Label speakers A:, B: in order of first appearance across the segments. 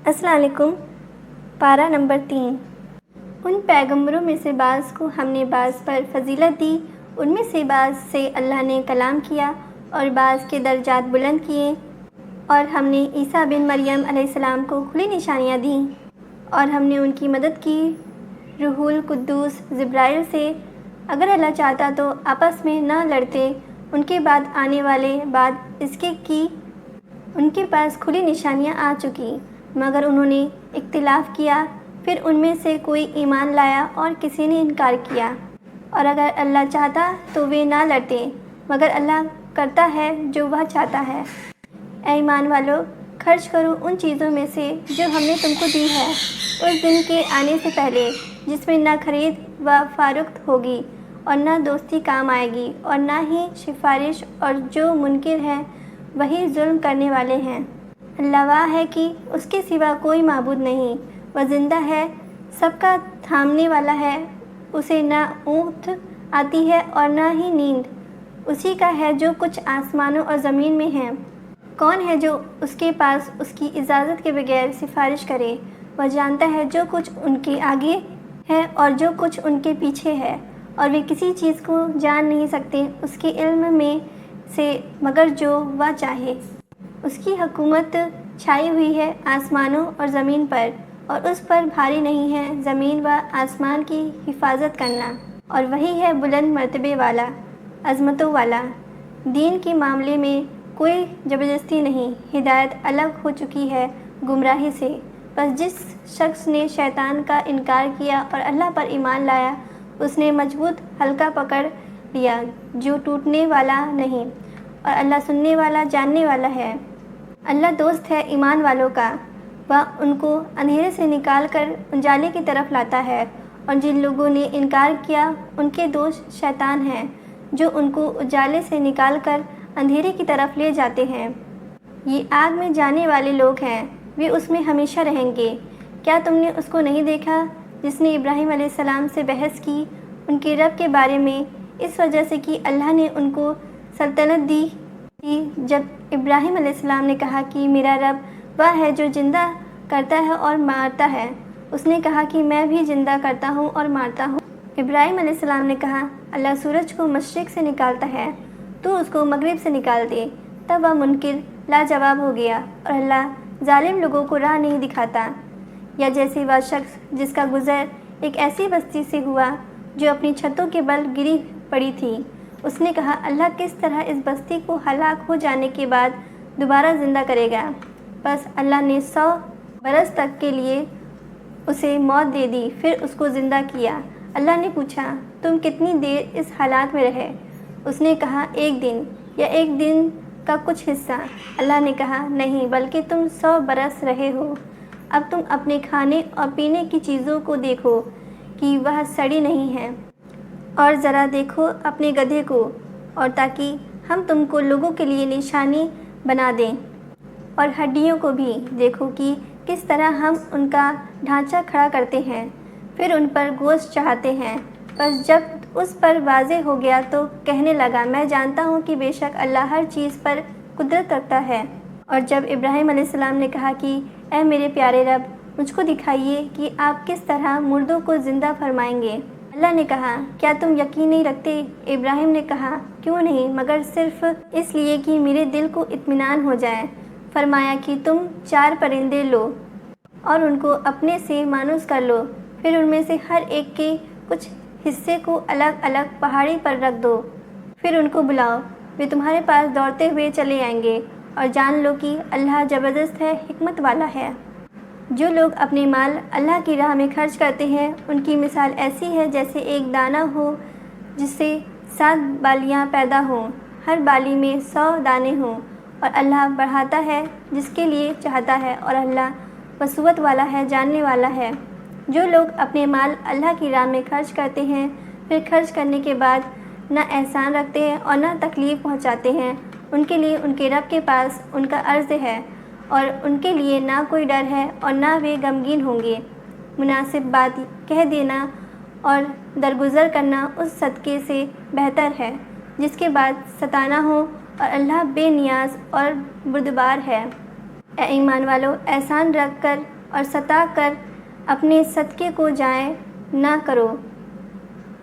A: السلام علیکم۔ پارہ نمبر 3۔ ان پیغمبروں میں سے بعض کو ہم نے بعض پر فضیلت دی، ان میں سے بعض سے اللہ نے کلام کیا اور بعض کے درجات بلند کیے، اور ہم نے عیسیٰ بن مریم علیہ السلام کو کھلی نشانیاں دیں، اور ہم نے ان کی مدد کی روح القدس جبرائیل سے۔ اگر اللہ چاہتا تو آپس میں نہ لڑتے، ان کے بعد آنے والے بعد اس کے کہ ان کے پاس کھلی نشانیاں آ چکی، مگر انہوں نے اختلاف کیا، پھر ان میں سے کوئی ایمان لایا اور کسی نے انکار کیا۔ اور اگر اللہ چاہتا تو وہ نہ لڑتے، مگر اللہ کرتا ہے جو وہ چاہتا ہے۔ اے ایمان والو، خرچ کرو ان چیزوں میں سے جو ہم نے تم کو دی ہے، اس دن کے آنے سے پہلے جس میں نہ خرید و فروخت ہوگی اور نہ دوستی کام آئے گی اور نہ ہی سفارش، اور جو منکر ہیں وہی ظلم کرنے والے ہیں۔ اللہ واہ ہے کہ اس کے سوا کوئی معبود نہیں، وہ زندہ ہے، سب کا تھامنے والا ہے، اسے نہ اونگ آتی ہے اور نہ ہی نیند، اسی کا ہے جو کچھ آسمانوں اور زمین میں ہے۔ کون ہے جو اس کے پاس اس کی اجازت کے بغیر سفارش کرے؟ وہ جانتا ہے جو کچھ ان کے آگے ہے اور جو کچھ ان کے پیچھے ہے، اور وہ کسی چیز کو جان نہیں سکتے اس کے علم میں سے مگر جو وہ چاہے۔ اس کی حکومت چھائی ہوئی ہے آسمانوں اور زمین پر، اور اس پر بھاری نہیں ہے زمین و آسمان کی حفاظت کرنا، اور وہی ہے بلند مرتبے والا، عظمتوں والا۔ دین کے معاملے میں کوئی زبردستی نہیں، ہدایت الگ ہو چکی ہے گمراہی سے۔ بس جس شخص نے شیطان کا انکار کیا اور اللہ پر ایمان لایا، اس نے مضبوط حلقہ پکڑ لیا جو ٹوٹنے والا نہیں، اور اللہ سننے والا جاننے والا ہے۔ اللہ دوست ہے ایمان والوں کا، وہ ان کو اندھیرے سے نکال کر اجالے کی طرف لاتا ہے، اور جن لوگوں نے انکار کیا ان کے دوست شیطان ہیں جو ان کو اجالے سے نکال کر اندھیرے کی طرف لے جاتے ہیں۔ یہ آگ میں جانے والے لوگ ہیں، وہ اس میں ہمیشہ رہیں گے۔ کیا تم نے اس کو نہیں دیکھا جس نے ابراہیم علیہ السلام سے بحث کی ان کے رب کے بارے میں، اس وجہ سے کہ اللہ نے ان کو سلطنت دی تھی؟ جب ابراہیم علیہ السلام نے کہا کہ میرا رب وہ ہے جو زندہ کرتا ہے اور مارتا ہے، اس نے کہا کہ میں بھی زندہ کرتا ہوں اور مارتا ہوں۔ ابراہیم علیہ السلام نے کہا اللہ سورج کو مشرق سے نکالتا ہے، تو اس کو مغرب سے نکال دے۔ تب وہ منکر لاجواب ہو گیا، اور اللہ ظالم لوگوں کو راہ نہیں دکھاتا۔ یا جیسے وہ شخص جس کا گزر ایک ایسی بستی سے ہوا جو اپنی چھتوں کے بل گری پڑی تھی، اس نے کہا اللہ کس طرح اس بستی کو ہلاک ہو جانے کے بعد دوبارہ زندہ کرے گا؟ بس اللہ نے 100 برس تک کے لیے اسے موت دے دی، پھر اس کو زندہ کیا۔ اللہ نے پوچھا تم کتنی دیر اس حالات میں رہے؟ اس نے کہا 1 دن یا 1 دن کا کچھ حصہ۔ اللہ نے کہا نہیں، بلکہ تم 100 برس رہے ہو۔ اب تم اپنے کھانے اور پینے کی چیزوں کو دیکھو کہ وہ سڑی نہیں ہے، اور ذرا دیکھو اپنے گدھے کو، اور تاکہ ہم تم کو لوگوں کے لیے نشانی بنا دیں، اور ہڈیوں کو بھی دیکھو کہ کس طرح ہم ان کا ڈھانچہ کھڑا کرتے ہیں، پھر ان پر گوشت چڑھاتے ہیں۔ بس جب اس پر واضح ہو گیا تو کہنے لگا میں جانتا ہوں کہ بے شک اللہ ہر چیز پر قدرت رکھتا ہے۔ اور جب ابراہیم علیہ السلام نے کہا کہ اے میرے پیارے رب، مجھ کو دکھائیے کہ آپ کس طرح مردوں کو زندہ فرمائیں گے۔ اللہ نے کہا کیا تم یقین نہیں رکھتے؟ ابراہیم نے کہا کیوں نہیں، مگر صرف اس لیے کہ میرے دل کو اطمینان ہو جائے۔ فرمایا کہ تم 4 پرندے لو اور ان کو اپنے سے مانوس کر لو، پھر ان میں سے ہر ایک کے کچھ حصے کو الگ الگ پہاڑی پر رکھ دو، پھر ان کو بلاؤ، وہ تمہارے پاس دوڑتے ہوئے چلے آئیں گے، اور جان لو کہ اللہ زبردست ہے، حکمت والا ہے۔ جو لوگ اپنے مال اللہ کی راہ میں خرچ کرتے ہیں ان کی مثال ایسی ہے جیسے ایک دانہ ہو جس سے 7 بالیاں پیدا ہوں، ہر بالی میں 100 دانے ہوں، اور اللہ بڑھاتا ہے جس کے لیے چاہتا ہے، اور اللہ وسعت والا ہے، جاننے والا ہے۔ جو لوگ اپنے مال اللہ کی راہ میں خرچ کرتے ہیں، پھر خرچ کرنے کے بعد نہ احسان رکھتے ہیں اور نہ تکلیف پہنچاتے ہیں، ان کے لیے ان کے رب کے پاس ان کا عرض ہے، اور ان کے لیے نہ کوئی ڈر ہے اور نہ وہ غمگین ہوں گے۔ مناسب بات کہہ دینا اور درگزر کرنا اس صدقے سے بہتر ہے جس کے بعد ستانا ہو، اور اللہ بے نیاز اور بردبار ہے۔ اے ایمان والو، احسان رکھ کر اور ستا کر اپنے صدقے کو ضائع نہ کرو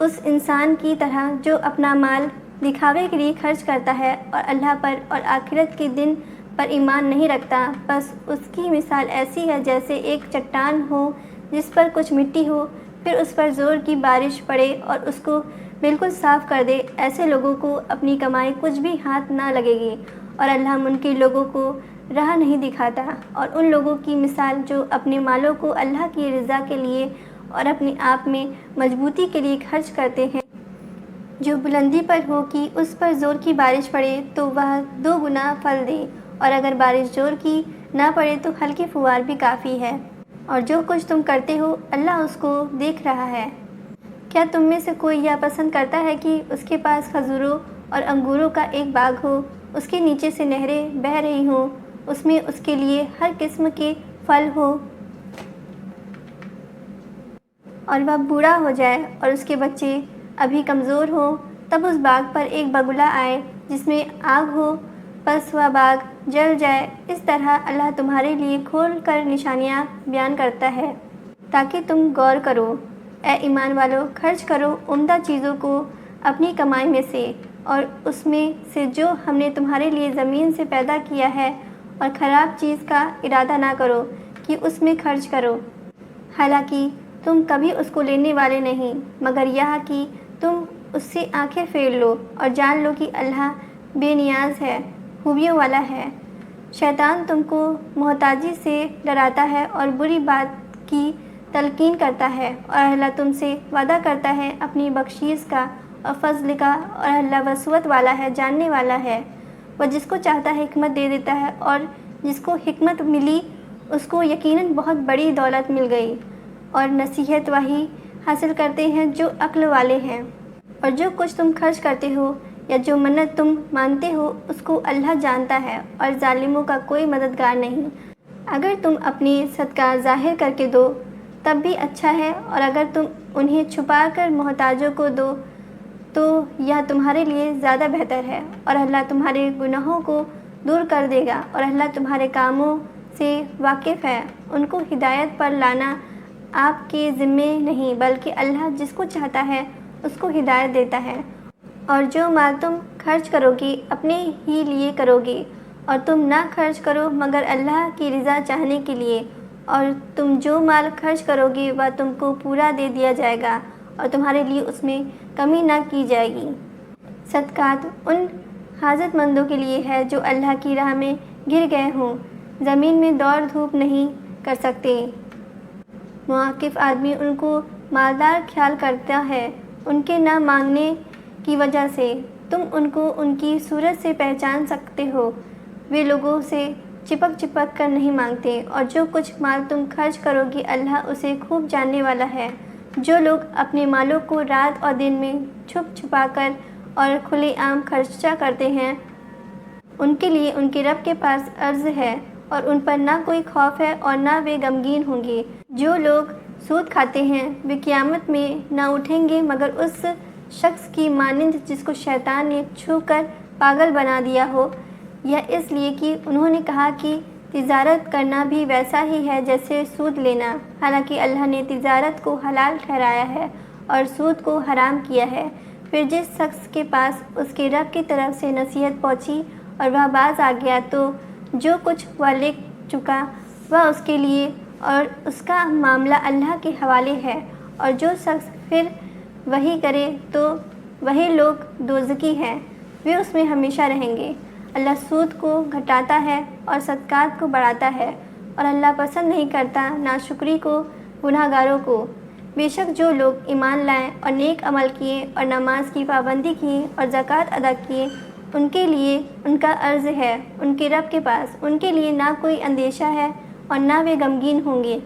A: اس انسان کی طرح جو اپنا مال دکھاوے کے لیے خرچ کرتا ہے اور اللہ پر اور آخرت کے دن پر ایمان نہیں رکھتا، بس اس کی مثال ایسی ہے جیسے ایک چٹان ہو جس پر کچھ مٹی ہو، پھر اس پر زور کی بارش پڑے اور اس کو بالکل صاف کر دے۔ ایسے لوگوں کو اپنی کمائی کچھ بھی ہاتھ نہ لگے گی اور اللہ منکر لوگوں کو راہ نہیں دکھاتا۔ اور ان لوگوں کی مثال جو اپنے مالوں کو اللہ کی رضا کے لیے اور اپنے آپ میں مضبوطی کے لیے خرچ کرتے ہیں، جو بلندی پر ہو کہ اس پر زور کی بارش پڑے تو وہ 2 گنا پھل دے، اور اگر بارش زور کی نہ پڑے تو ہلکی فوار بھی کافی ہے، اور جو کچھ تم کرتے ہو اللہ اس کو دیکھ رہا ہے۔ کیا تم میں سے کوئی یہ پسند کرتا ہے کہ اس کے پاس کھجوروں اور انگوروں کا ایک باغ ہو، اس کے نیچے سے نہریں بہہ رہی ہوں، اس میں اس کے لیے ہر قسم کے پھل ہو، اور وہ بوڑھا ہو جائے اور اس کے بچے ابھی کمزور ہوں، تب اس باغ پر ایک بگلا آئے جس میں آگ ہو، پس وہ باغ جل جائے؟ اس طرح اللہ تمہارے لیے کھول کر نشانیاں بیان کرتا ہے تاکہ تم غور کرو۔ اے ایمان والو، خرچ کرو عمدہ چیزوں کو اپنی کمائی میں سے اور اس میں سے جو ہم نے تمہارے لیے زمین سے پیدا کیا ہے، اور خراب چیز کا ارادہ نہ کرو کہ اس میں خرچ کرو، حالانکہ تم کبھی اس کو لینے والے نہیں، مگر یہ کہ تم اس سے آنکھیں پھیر لو اور جان لو کہ اللہ بے نیاز ہے، خوبیوں والا ہے۔ شیطان تم کو محتاجی سے ڈراتا ہے اور بری بات کی تلقین کرتا ہے، اور اللہ تم سے وعدہ کرتا ہے اپنی بخشش کا اور فضل کا، اور اللہ وسعت والا ہے، جاننے والا ہے۔ وہ جس کو چاہتا ہے حکمت دے دیتا ہے، اور جس کو حکمت ملی اس کو یقیناً بہت بڑی دولت مل گئی، اور نصیحت وہی حاصل کرتے ہیں جو عقل والے ہیں۔ اور جو کچھ تم خرچ کرتے ہو یا جو منت تم مانتے ہو اس کو اللہ جانتا ہے، اور ظالموں کا کوئی مددگار نہیں۔ اگر تم اپنے صدقہ ظاہر کر کے دو تب بھی اچھا ہے، اور اگر تم انہیں چھپا کر محتاجوں کو دو تو یہ تمہارے لیے زیادہ بہتر ہے، اور اللہ تمہارے گناہوں کو دور کر دے گا، اور اللہ تمہارے کاموں سے واقف ہے۔ ان کو ہدایت پر لانا آپ کے ذمے نہیں، بلکہ اللہ جس کو چاہتا ہے اس کو ہدایت دیتا ہے۔ اور جو مال تم خرچ کرو گے اپنے ہی لیے کرو گے، اور تم نہ خرچ کرو مگر اللہ کی رضا چاہنے کے لیے، اور تم جو مال خرچ کرو گے وہ تم کو پورا دے دیا جائے گا اور تمہارے لیے اس میں کمی نہ کی جائے گی۔ صدقات ان حاجت مندوں کے لیے ہے جو اللہ کی راہ میں گر گئے ہوں، زمین میں دوڑ دھوپ نہیں کر سکتے۔ مواقف آدمی ان کو مالدار خیال کرتا ہے ان کے نہ مانگنے کی وجہ سے۔ تم ان کو ان کی صورت سے پہچان سکتے ہو، وہ لوگوں سے چپک کر نہیں مانگتے، اور جو کچھ مال تم خرچ کرو گی اللہ اسے خوب جاننے والا ہے۔ جو لوگ اپنے مالوں کو رات اور دن میں چھپا کر اور کھلے عام خرچہ کرتے ہیں، ان کے لیے ان کے رب کے پاس عرض ہے، اور ان پر نہ کوئی خوف ہے اور نہ وہ غمگین ہوں گے۔ جو لوگ سود کھاتے ہیں وہ قیامت میں نہ اٹھیں گے مگر اس شخص کی مانند جس کو شیطان نے چھو کر پاگل بنا دیا ہو، یہ اس لیے کہ انہوں نے کہا کہ تجارت کرنا بھی ویسا ہی ہے جیسے سود لینا، حالانکہ اللہ نے تجارت کو حلال ٹھہرایا ہے اور سود کو حرام کیا ہے۔ پھر جس شخص کے پاس اس کے رب کی طرف سے نصیحت پہنچی اور وہ باز آ گیا تو جو کچھ وہ لے چکا وہ اس کے لیے اور اس کا معاملہ اللہ کے حوالے ہے، اور جو شخص پھر وہی کرے تو وہی لوگ دوزخی ہیں، وہ اس میں ہمیشہ رہیں گے۔ اللہ سود کو گھٹاتا ہے اور صدقات کو بڑھاتا ہے، اور اللہ پسند نہیں کرتا ناشکری کو، گناہ گاروں کو۔ بے شک جو لوگ ایمان لائے اور نیک عمل کیے اور نماز کی پابندی کی اور زکوٰۃ ادا کیے، ان کے لیے ان کا عرض ہے ان کے رب کے پاس، ان کے لیے نہ کوئی اندیشہ ہے اور نہ وہ غمگین ہوں گے۔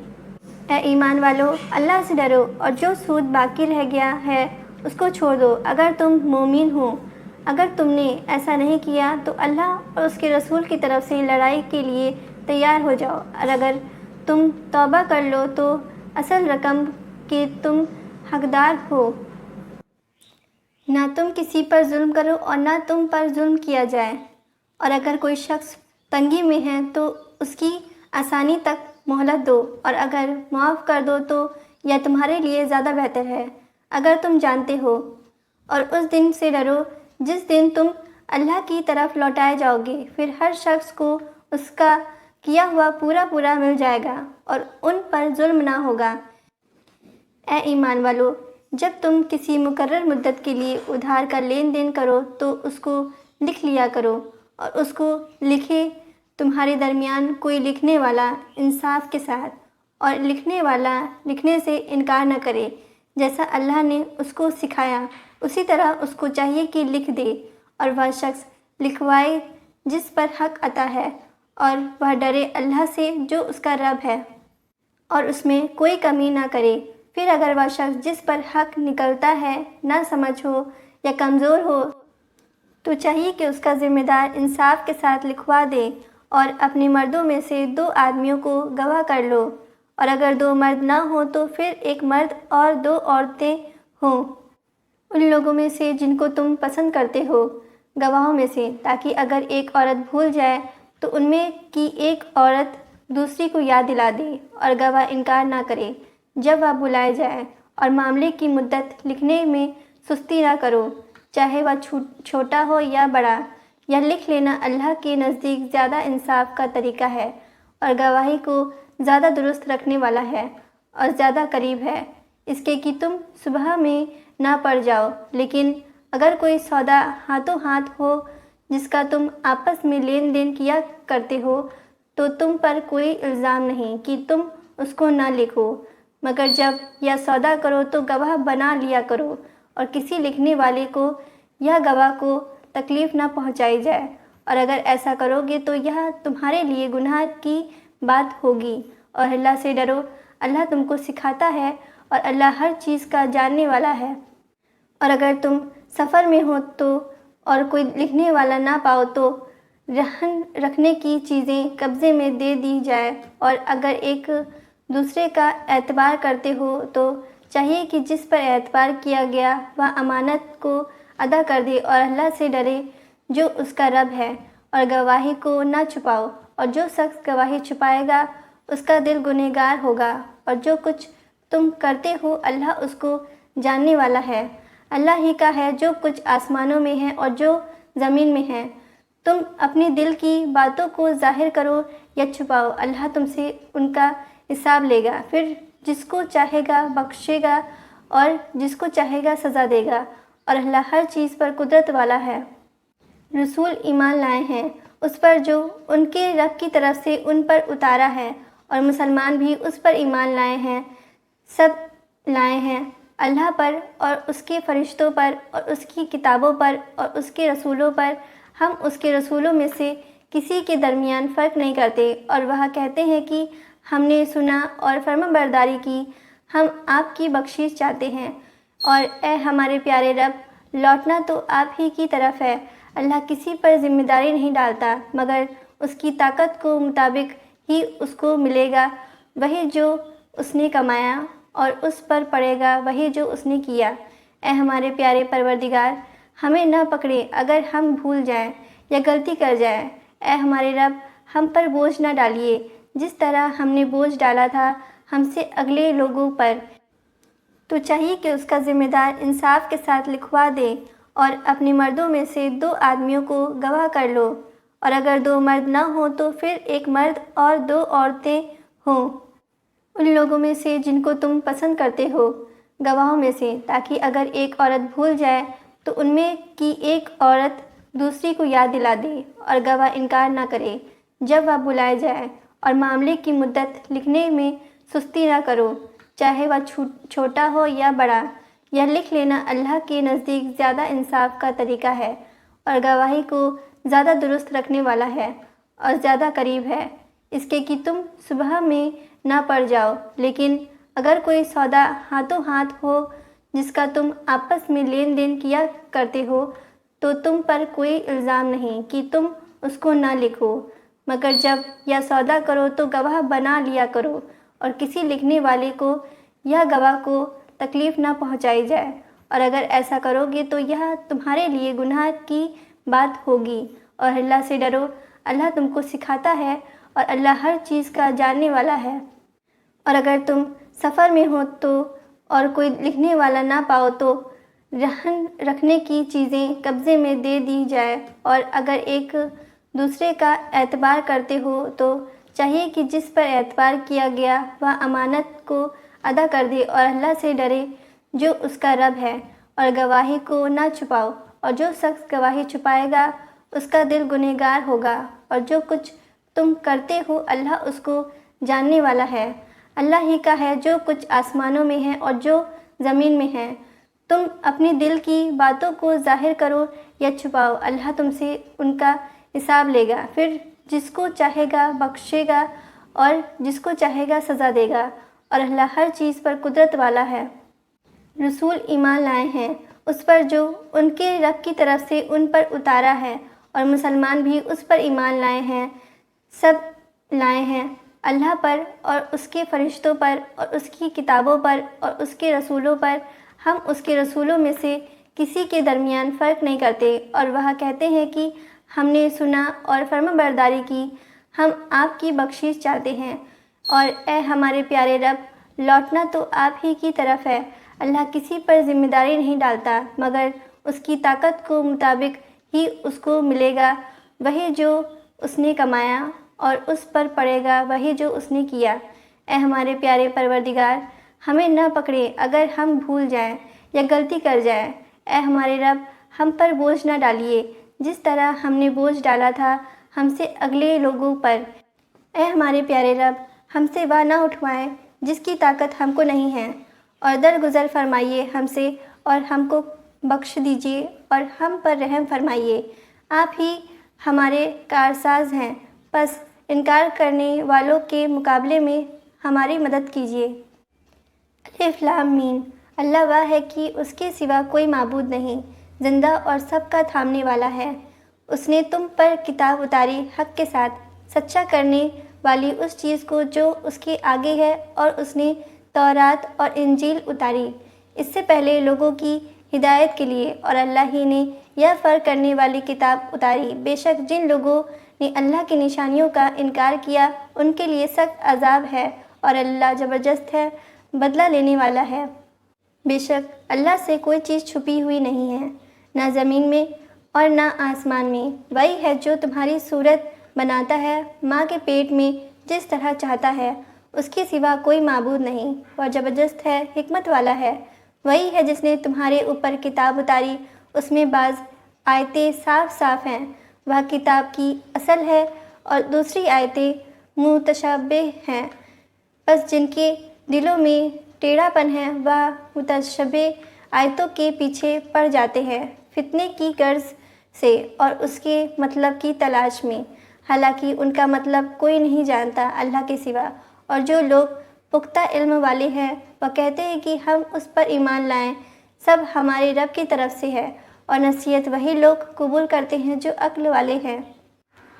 A: اے ایمان والو، اللہ سے ڈرو اور جو سود باقی رہ گیا ہے اس کو چھوڑ دو اگر تم مومن ہو۔ اگر تم نے ایسا نہیں کیا تو اللہ اور اس کے رسول کی طرف سے لڑائی کے لیے تیار ہو جاؤ، اور اگر تم توبہ کر لو تو اصل رقم کے تم حقدار ہو۔ نہ تم کسی پر ظلم کرو اور نہ تم پر ظلم کیا جائے، اور اگر کوئی شخص تنگی میں ہے تو اس کی آسانی تک مہلت دو، اور اگر معاف کر دو تو یہ تمہارے لیے زیادہ بہتر ہے، اگر تم جانتے ہو۔ اور اس دن سے ڈرو جس دن تم اللہ کی طرف لوٹائے جاؤ گے، پھر ہر شخص کو اس کا کیا ہوا پورا مل جائے گا اور ان پر ظلم نہ ہوگا۔ اے ایمان والو، جب تم کسی مقرر مدت کے لیے ادھار کا لین دین کرو تو اس کو لکھ لیا کرو، اور اس کو لکھے تمہارے درمیان کوئی لکھنے والا انصاف کے ساتھ، اور لکھنے والا لکھنے سے انکار نہ کرے۔ جیسا اللہ نے اس کو سکھایا اسی طرح اس کو چاہیے کہ لکھ دے، اور وہ شخص لکھوائے جس پر حق عطا ہے، اور وہ ڈرے اللہ سے جو اس کا رب ہے، اور اس میں کوئی کمی نہ کرے۔ پھر اگر وہ شخص جس پر حق نکلتا ہے نہ سمجھ ہو یا کمزور ہو تو چاہیے کہ اس کا ذمہ دار انصاف کے ساتھ لکھوا دے، اور اپنے مردوں میں سے 2 آدمیوں کو گواہ کر لو، اور اگر 2 مرد نہ ہوں تو پھر 1 مرد اور 2 عورتیں ہوں ان لوگوں میں سے جن کو تم پسند کرتے ہو، گواہوں میں سے، تاکہ اگر ایک عورت بھول جائے تو ان میں کی ایک عورت دوسری کو یاد دلا دے، اور گواہ انکار نہ کرے جب وہ بلائے جائے۔ اور معاملے کی مدت لکھنے میں سستی نہ کرو، چاہے وہ چھوٹا ہو یا بڑا۔ یہ لکھ لینا اللہ کے نزدیک زیادہ انصاف کا طریقہ ہے، اور گواہی کو زیادہ درست رکھنے والا ہے، اور زیادہ قریب ہے اس کے کہ تم صبح میں نہ پڑ جاؤ۔ لیکن اگر کوئی سودا ہاتھوں ہاتھ ہو جس کا تم آپس میں لین دین کیا کرتے ہو تو تم پر کوئی الزام نہیں کہ تم اس کو نہ لکھو، مگر جب یہ سودا کرو تو گواہ بنا لیا کرو، اور کسی لکھنے والے کو یا گواہ کو تکلیف نہ پہنچائی جائے، اور اگر ایسا کرو گے تو یہ تمہارے لیے گناہ کی بات ہوگی۔ اور اللہ سے ڈرو، اللہ تم کو سکھاتا ہے، اور اللہ ہر چیز کا جاننے والا ہے۔ اور اگر تم سفر میں ہو تو اور کوئی لکھنے والا نہ پاؤ تو رہن رکھنے کی چیزیں قبضے میں دے دی جائے، اور اگر ایک دوسرے کا اعتبار کرتے ہو تو چاہیے کہ جس پر اعتبار کیا گیا وہ امانت کو ادا کر دے، اور اللہ سے ڈرے جو اس کا رب ہے، اور گواہی کو نہ چھپاؤ، اور جو شخص گواہی چھپائے گا اس کا دل گنہگار ہوگا، اور جو کچھ تم کرتے ہو اللہ اس کو جاننے والا ہے۔ اللہ ہی کا ہے جو کچھ آسمانوں میں ہے اور جو زمین میں ہے۔ تم اپنے دل کی باتوں کو ظاہر کرو یا چھپاؤ، اللہ تم سے ان کا حساب لے گا، پھر جس کو چاہے گا بخشے گا اور جس کو چاہے گا سزا دے گا، اور اللہ ہر چیز پر قدرت والا ہے۔ رسول ایمان لائے ہیں اس پر جو ان کے رب کی طرف سے ان پر اتارا ہے، اور مسلمان بھی اس پر ایمان لائے ہیں، سب لائے ہیں اللہ پر اور اس کے فرشتوں پر اور اس کی کتابوں پر اور اس کے رسولوں پر۔ ہم اس کے رسولوں میں سے کسی کے درمیان فرق نہیں کرتے، اور وہ کہتے ہیں کہ ہم نے سنا اور فرمانبرداری کی، ہم آپ کی بخشش چاہتے ہیں۔ اور اے ہمارے پیارے رب، لوٹنا تو آپ ہی کی طرف ہے۔ اللہ کسی پر ذمہ داری نہیں ڈالتا مگر اس کی طاقت کو مطابق ہی اس کو ملے گا وہی جو اس نے کمایا، اور اس پر پڑے گا وہی جو اس نے کیا۔ اے ہمارے پیارے پروردگار، ہمیں نہ پکڑے اگر ہم بھول جائیں یا غلطی کر جائیں۔ اے ہمارے رب، ہم پر بوجھ نہ ڈالیے جس طرح ہم نے بوجھ ڈالا تھا ہم سے اگلے لوگوں پر۔ تو چاہیے کہ اس کا ذمہ دار انصاف کے ساتھ لکھوا دے، اور اپنے مردوں میں سے 2 آدمیوں کو گواہ کر لو، اور اگر 2 مرد نہ ہوں تو پھر 1 مرد اور 2 عورتیں ہوں ان لوگوں میں سے جن کو تم پسند کرتے ہو، گواہوں میں سے، تاکہ اگر ایک عورت بھول جائے تو ان میں کی ایک عورت دوسری کو یاد دلا دے، اور گواہ انکار نہ کرے جب وہ بلائے جائے۔ اور معاملے کی مدت لکھنے میں سستی نہ کرو، چاہے وہ چھوٹا ہو یا بڑا۔ یہ لکھ لینا اللہ کے نزدیک زیادہ انصاف کا طریقہ ہے، اور گواہی کو زیادہ درست رکھنے والا ہے، اور زیادہ قریب ہے اس کے کہ تم صبح میں نہ پڑ جاؤ۔ لیکن اگر کوئی سودا ہاتھوں ہاتھ ہو جس کا تم آپس میں لین دین کیا کرتے ہو تو تم پر کوئی الزام نہیں کہ تم اس کو نہ لکھو، مگر جب یہ سودا کرو تو گواہ بنا لیا کرو، اور کسی لکھنے والے کو یا گواہ کو تکلیف نہ پہنچائی جائے، اور اگر ایسا کرو گے تو یہ تمہارے لیے گناہ کی بات ہوگی۔ اور اللہ سے ڈرو، اللہ تم کو سکھاتا ہے اور اللہ ہر چیز کا جاننے والا ہے۔ اور اگر تم سفر میں ہو تو اور کوئی لکھنے والا نہ پاؤ تو رہن رکھنے کی چیزیں قبضے میں دے دی جائے، اور اگر ایک دوسرے کا اعتبار کرتے ہو تو چاہیے کہ جس پر اعتبار کیا گیا وہ امانت کو ادا کر دے، اور اللہ سے ڈرے جو اس کا رب ہے، اور گواہی کو نہ چھپاؤ، اور جو شخص گواہی چھپائے گا اس کا دل گنہگار ہوگا، اور جو کچھ تم کرتے ہو اللہ اس کو جاننے والا ہے۔ اللہ ہی کا ہے جو کچھ آسمانوں میں ہے اور جو زمین میں ہے۔ تم اپنی دل کی باتوں کو ظاہر کرو یا چھپاؤ، اللہ تم سے ان کا حساب لے گا، پھر جس کو چاہے گا بخشے گا اور جس کو چاہے گا سزا دے گا، اور اللہ ہر چیز پر قدرت والا ہے۔ رسول ایمان لائے ہیں اس پر جو ان کے رب کی طرف سے ان پر اتارا ہے، اور مسلمان بھی اس پر ایمان لائے ہیں، سب لائے ہیں اللہ پر اور اس کے فرشتوں پر اور اس کی کتابوں پر اور اس کے رسولوں پر۔ ہم اس کے رسولوں میں سے کسی کے درمیان فرق نہیں کرتے، اور وہ کہتے ہیں کہ ہم نے سنا اور فرمانبرداری کی، ہم آپ کی بخشش چاہتے ہیں، اور اے ہمارے پیارے رب لوٹنا تو آپ ہی کی طرف ہے۔ اللہ کسی پر ذمہ داری نہیں ڈالتا مگر اس کی طاقت کو مطابق ہی اس کو ملے گا وہی جو اس نے کمایا، اور اس پر پڑے گا وہی جو اس نے کیا۔ اے ہمارے پیارے پروردگار ہمیں نہ پکڑے اگر ہم بھول جائیں یا غلطی کر جائیں۔ اے ہمارے رب ہم پر بوجھ نہ ڈالیے جس طرح ہم نے بوجھ ڈالا تھا ہم سے اگلے لوگوں پر۔ اے ہمارے پیارے رب ہم سے وہ نہ اٹھوائیں جس کی طاقت ہم کو نہیں ہے، اور درگزر فرمائیے ہم سے اور ہم کو بخش دیجیے اور ہم پر رحم فرمائیے۔ آپ ہی ہمارے کارساز ہیں، بس انکار کرنے والوں کے مقابلے میں ہماری مدد کیجیے۔ الف لام میم۔ اللہ وہ ہے کہ اس کے سوا کوئی معبود نہیں، زندہ اور سب کا تھامنے والا ہے۔ اس نے تم پر کتاب اتاری حق کے ساتھ، سچا کرنے والی اس چیز کو جو اس کے آگے ہے، اور اس نے تورات اور انجیل اتاری اس سے پہلے لوگوں کی ہدایت کے لیے، اور اللہ ہی نے یہ فرق کرنے والی کتاب اتاری۔ بے شک جن لوگوں نے اللہ کی نشانیوں کا انکار کیا ان کے لیے سخت عذاب ہے، اور اللہ زبردست ہے، بدلہ لینے والا ہے۔ بے شک اللہ سے کوئی چیز چھپی ہوئی نہیں ہے، نہ زمین میں اور نہ آسمان میں۔ وہی ہے جو تمہاری صورت بناتا ہے ماں کے پیٹ میں جس طرح چاہتا ہے، اس کے سوا کوئی معبود نہیں، اور زبردست ہے، حکمت والا ہے۔ وہی ہے جس نے تمہارے اوپر کتاب اتاری، اس میں بعض آیتیں صاف صاف ہیں، وہ کتاب کی اصل ہے، اور دوسری آیتیں متشابہ ہیں، بس جن کے دلوں میں ٹیڑھا پن ہے وہ متشابہ آیتوں کے پیچھے پڑ جاتے ہیں فتنے کی غرض سے اور اس کے مطلب کی تلاش میں، حالانکہ ان کا مطلب کوئی نہیں جانتا اللہ کے سوا۔ اور جو لوگ پختہ علم والے ہیں وہ کہتے ہیں کہ ہم اس پر ایمان لائیں، سب ہمارے رب کی طرف سے ہے، اور نصیحت وہی لوگ قبول کرتے ہیں جو عقل والے ہیں۔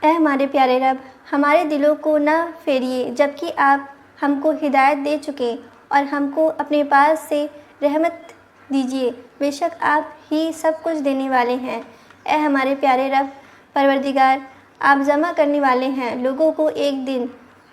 A: اے ہمارے پیارے رب ہمارے دلوں کو نہ پھیریے جبکہ آپ ہم کو ہدایت دے چکے، اور ہم کو اپنے پاس سے رحمت دیجیے، بے شک آپ ہی سب کچھ دینے والے ہیں۔ اے ہمارے پیارے رب پروردگار آپ جمع کرنے والے ہیں لوگوں کو ایک دن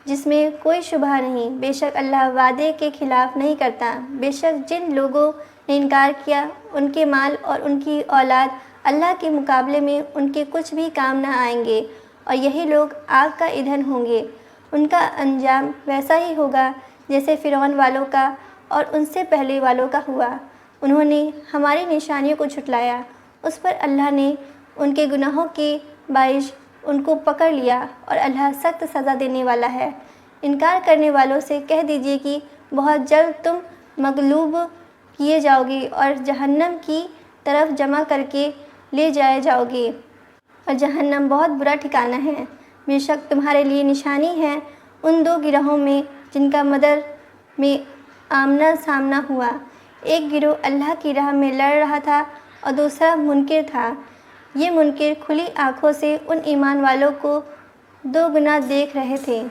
A: جس میں کوئی شبہ نہیں، بے شک اللہ وعدے کے خلاف نہیں کرتا۔ بے شک جن لوگوں نے انکار کیا ان کے مال اور ان کی اولاد اللہ کے مقابلے میں ان کے کچھ بھی کام نہ آئیں گے، اور یہی لوگ آگ کا ایندھن ہوں گے۔ ان کا انجام ویسا ہی ہوگا جیسے فرعون والوں کا اور ان سے پہلے والوں کا ہوا۔ انہوں نے ہماری نشانیوں کو جھٹلایا، اس پر اللہ نے ان کے گناہوں کے باعث ان کو پکڑ لیا، اور اللہ سخت سزا دینے والا ہے۔ انکار کرنے والوں سے کہہ دیجیے کہ بہت جلد تم مغلوب کیے جاؤ گے اور جہنم کی طرف جمع کر کے لے جائے جاؤ گے، اور جہنم بہت برا ٹھکانہ ہے۔ بے شک تمہارے لیے نشانی ہے ان دو گروہوں میں جن کا بدر میں آمنا سامنا ہوا، ایک گروہ اللہ کی راہ میں لڑ رہا تھا اور دوسرا منکر تھا۔ یہ منکر کھلی آنکھوں سے ان ایمان والوں کو دو گنا دیکھ رہے تھے،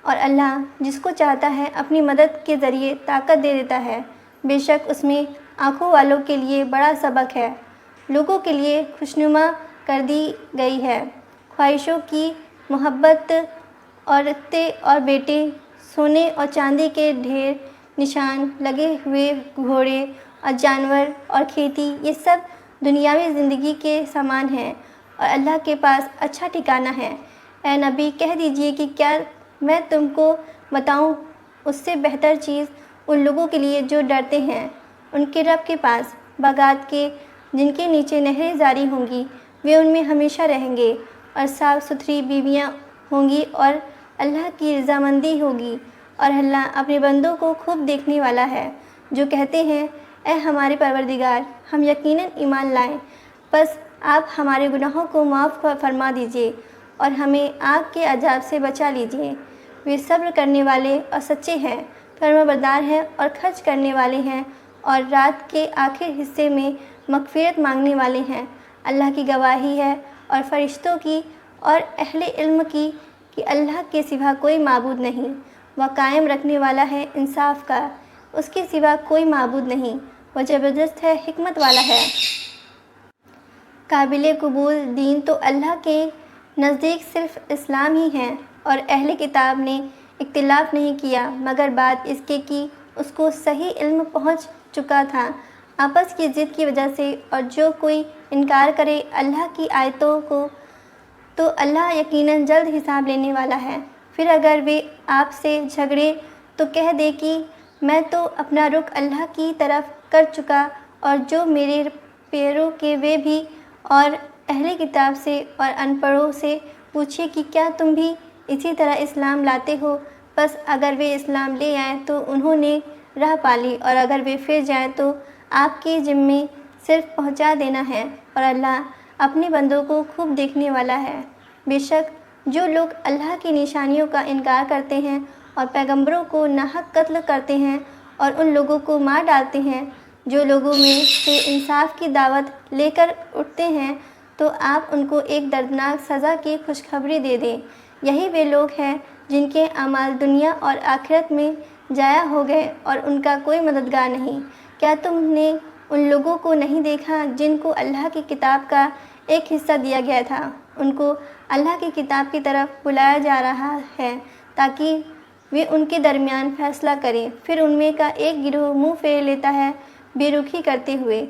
A: اور اللہ جس کو چاہتا ہے اپنی مدد کے ذریعے طاقت دے دیتا ہے۔ بے شک اس میں آنکھوں والوں کے لیے بڑا سبق ہے، لوگوں کے لیے خوشنما کر دی گئی ہے۔ خواہشوں کی محبت عورتیں اور بیٹے، سونے اور چاندی کے ڈھیر، نشان لگے ہوئے گھوڑے اور جانور اور کھیتی، یہ سب دنیاوی زندگی کے سامان ہیں اور اللہ کے پاس اچھا ٹھکانہ ہے۔ اے نبی، کہہ دیجئے کہ کیا میں تم کو بتاؤں اس سے بہتر چیز ان لوگوں کے لیے جو ڈرتے ہیں ان کے رب کے پاس، باغات کے جن کے نیچے نہریں جاری ہوں گی، وہ ان میں ہمیشہ رہیں گے، اور صاف ستھری بیویاں ہوں گی اور اللہ کی رضامندی ہوگی، اور اللہ اپنے بندوں کو خوب دیکھنے والا ہے۔ جو کہتے ہیں اے ہمارے پروردگار، ہم یقیناً ایمان لائیں، بس آپ ہمارے گناہوں کو معاف فرما دیجئے اور ہمیں آگ کے عذاب سے بچا لیجئے۔ وہ صبر کرنے والے اور سچے ہیں، فرمانبردار ہیں اور خرچ کرنے والے ہیں، اور رات کے آخر حصے میں مغفرت مانگنے والے ہیں۔ اللہ کی گواہی ہے اور فرشتوں کی اور اہل علم کی کہ اللہ کے سوا کوئی معبود نہیں۔ وہ قائم رکھنے والا ہے انصاف کا، اس کے سوا کوئی معبود نہیں۔ وہ زبردست ہے، حکمت والا ہے۔ قابل قبول دین تو اللہ کے نزدیک صرف اسلام ہی ہے، اور اہل کتاب نے اختلاف نہیں کیا مگر بات اس کے کہ اس کو صحیح علم پہنچ چکا تھا آپس کی ضد کی وجہ سے، اور جو کوئی انکار کرے اللہ کی آیتوں کو تو اللہ یقیناً جلد حساب لینے والا ہے۔ پھر اگر وہ آپ سے جھگڑے تو کہہ دے کہ میں تو اپنا رخ اللہ کی طرف کر چکا، اور جو میرے پیرو کے وہ بھی، اور اہل کتاب سے اور ان پڑھوں سے پوچھے کہ کیا تم بھی اسی طرح اسلام لاتے ہو؟ بس اگر وہ اسلام لے آئیں تو انہوں نے راہ پالی، اور اگر وہ پھر جائیں تو آپ کے ذمے صرف پہنچا دینا ہے، اور اللہ اپنے بندوں کو خوب دیکھنے والا ہے۔ بے شک جو لوگ اللہ کی نشانیوں کا انکار کرتے ہیں اور پیغمبروں کو ناحق قتل کرتے ہیں اور ان لوگوں کو مار ڈالتے ہیں جو لوگوں میں سے انصاف کی دعوت لے کر اٹھتے ہیں، تو آپ ان کو ایک دردناک سزا کی خوشخبری دے دیں۔ یہی وہ لوگ ہیں جن کے اعمال دنیا اور آخرت میں ضائع ہو گئے اور ان کا کوئی مددگار نہیں۔ کیا تم نے ان لوگوں کو نہیں دیکھا جن کو اللہ کی کتاب کا ایک حصہ دیا گیا تھا؟ ان کو اللہ کی کتاب کی طرف بلایا جا رہا ہے تاکہ وہ ان کے درمیان فیصلہ کریں، پھر ان میں کا ایک گروہ منہ پھیر لیتا ہے بے رخی کرتے ہوئے۔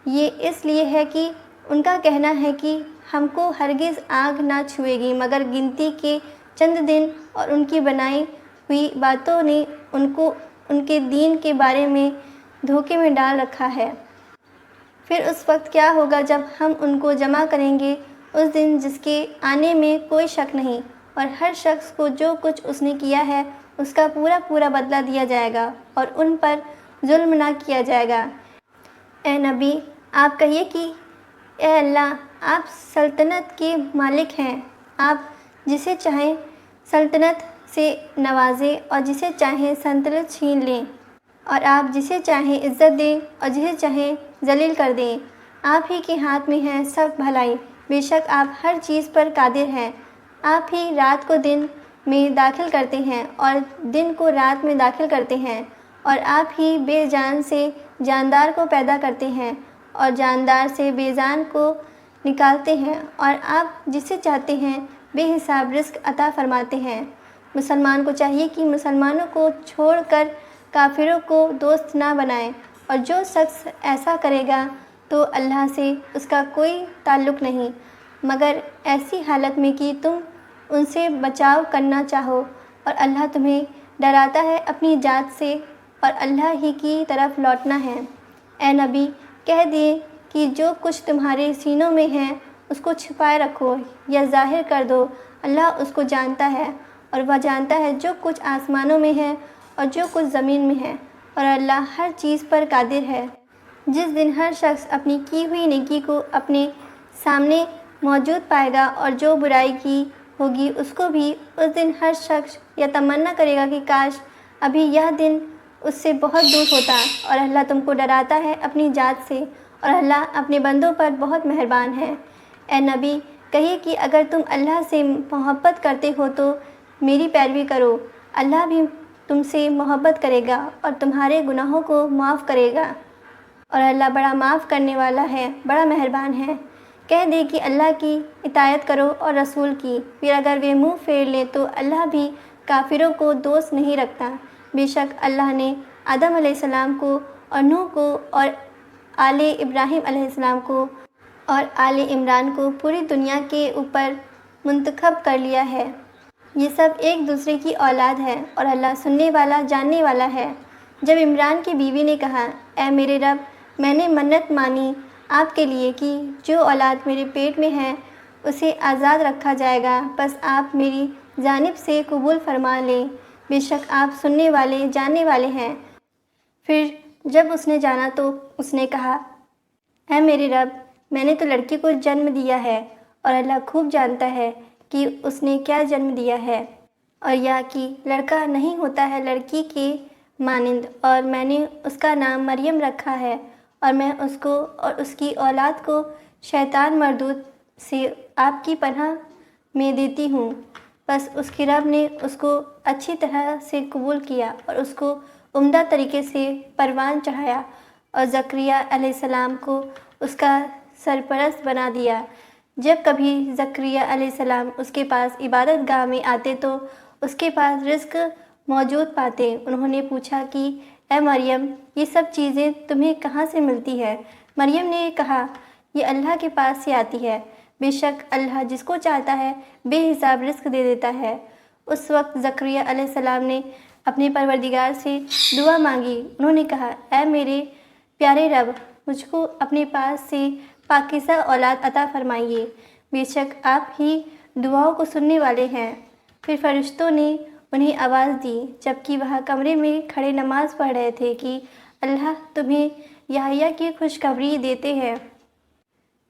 A: یہ اس لیے ہے کہ ان کا کہنا ہے کہ ہم کو ہرگز آگ نہ چھوئے گی مگر گنتی کے چند دن، اور ان کی بنائی ہوئی باتوں نے ان کو ان کے دین کے بارے میں دھوکے میں ڈال رکھا ہے۔ پھر اس وقت کیا ہوگا جب ہم ان کو جمع کریں گے، اس دن جس کے آنے میں کوئی شک نہیں، اور ہر شخص کو جو کچھ اس نے کیا ہے اس کا پورا پورا بدلہ دیا جائے گا، اور ان پر ظلم نہ کیا جائے گا۔ اے نبی، آپ کہیے کہ اے اللہ، آپ سلطنت کے مالک ہیں، آپ جسے چاہیں سلطنت سے نوازیں اور جسے چاہیں سلطنت چھین لیں، اور آپ جسے چاہیں عزت دیں اور جسے چاہیں ذلیل کر دیں۔ آپ ہی کے ہاتھ میں ہے سب بھلائی، بے شک آپ ہر چیز پر قادر ہیں۔ آپ ہی رات کو دن میں داخل کرتے ہیں اور دن کو رات میں داخل کرتے ہیں، اور آپ ہی بے جان سے جاندار کو پیدا کرتے ہیں اور جاندار سے بے جان کو نکالتے ہیں، اور آپ جسے چاہتے ہیں بے حساب رزق عطا فرماتے ہیں۔ مسلمان کو چاہیے کہ مسلمانوں کو چھوڑ کر کافروں کو دوست نہ بنائے، اور جو شخص ایسا کرے گا تو اللہ سے اس کا کوئی تعلق نہیں مگر ایسی حالت میں کہ تم ان سے بچاؤ کرنا چاہو، اور اللہ تمہیں ڈراتا ہے اپنی ذات سے، اور اللہ ہی کی طرف لوٹنا ہے۔ اے نبی، کہہ دیں کہ جو کچھ تمہارے سینوں میں ہے اس کو چھپائے رکھو یا ظاہر کر دو، اللہ اس کو جانتا ہے، اور وہ جانتا ہے جو کچھ آسمانوں میں ہے اور جو کچھ زمین میں ہے، اور اللہ ہر چیز پر قادر ہے۔ جس دن ہر شخص اپنی کی ہوئی نیکی کو اپنے سامنے موجود پائے گا، اور جو برائی کی ہوگی اس کو بھی، اس دن ہر شخص یہ تمنا کرے گا کہ کاش ابھی یہ دن اس سے بہت دور ہوتا، اور اللہ تم کو ڈراتا ہے اپنی ذات سے، اور اللہ اپنے بندوں پر بہت مہربان ہے۔ اے نبی، کہیے کہ اگر تم اللہ سے محبت کرتے ہو تو میری پیروی کرو، اللہ بھی تم سے محبت کرے گا اور تمہارے گناہوں کو معاف کرے گا، اور اللہ بڑا معاف کرنے والا ہے، بڑا مہربان ہے۔ کہہ دے کہ اللہ کی اطاعت کرو اور رسول کی، پھر اگر وہ منہ پھیر لیں تو اللہ بھی کافروں کو دوست نہیں رکھتا۔ بے شک اللہ نے آدم علیہ السلام کو اور نوح کو اور آل ابراہیم علیہ السلام کو اور آل عمران کو پوری دنیا کے اوپر منتخب کر لیا ہے۔ یہ سب ایک دوسرے کی اولاد ہے اور اللہ سننے والا جاننے والا ہے۔ جب عمران کی بیوی نے کہا، اے میرے رب، میں نے منت مانی آپ کے لیے کہ جو اولاد میرے پیٹ میں ہے اسے آزاد رکھا جائے گا، بس آپ میری جانب سے قبول فرما لیں، بے شک آپ سننے والے جاننے والے ہیں۔ پھر جب اس نے جانا تو اس نے کہا، اے میرے رب، میں نے تو لڑکی کو جنم دیا ہے اور اللہ خوب جانتا ہے کہ اس نے کیا جنم دیا ہے، اور یا کہ لڑکا نہیں ہوتا ہے لڑکی کے مانند، اور میں نے اس کا نام مریم رکھا ہے، اور میں اس کو اور اس کی اولاد کو شیطان مردود سے آپ کی پناہ میں دیتی ہوں۔ بس اس کے رب نے اس کو اچھی طرح سے قبول کیا اور اس کو عمدہ طریقے سے پروان چڑھایا، اور زکریا علیہ السلام کو اس کا سرپرست بنا دیا۔ جب کبھی زکریا علیہ السلام اس کے پاس عبادت گاہ میں آتے تو اس کے پاس رزق موجود پاتے۔ انہوں نے پوچھا کہ اے مریم، یہ سب چیزیں تمہیں کہاں سے ملتی ہے؟ مریم نے کہا، یہ اللہ کے پاس سے آتی ہے، بے شک اللہ جس کو چاہتا ہے بے حساب رزق دے دیتا ہے۔ اس وقت زکریا علیہ السلام نے اپنے پروردگار سے دعا مانگی۔ انہوں نے کہا، اے میرے پیارے رب، مجھ کو اپنے پاس سے پاکیزہ اولاد عطا فرمائیے، بے شک آپ ہی دعاؤں کو سننے والے ہیں۔ پھر فرشتوں نے انہیں آواز دی جبکہ وہ کمرے میں کھڑے نماز پڑھ رہے تھے کہ اللہ تمہیں یحییٰ کی خوشخبری دیتے ہیں،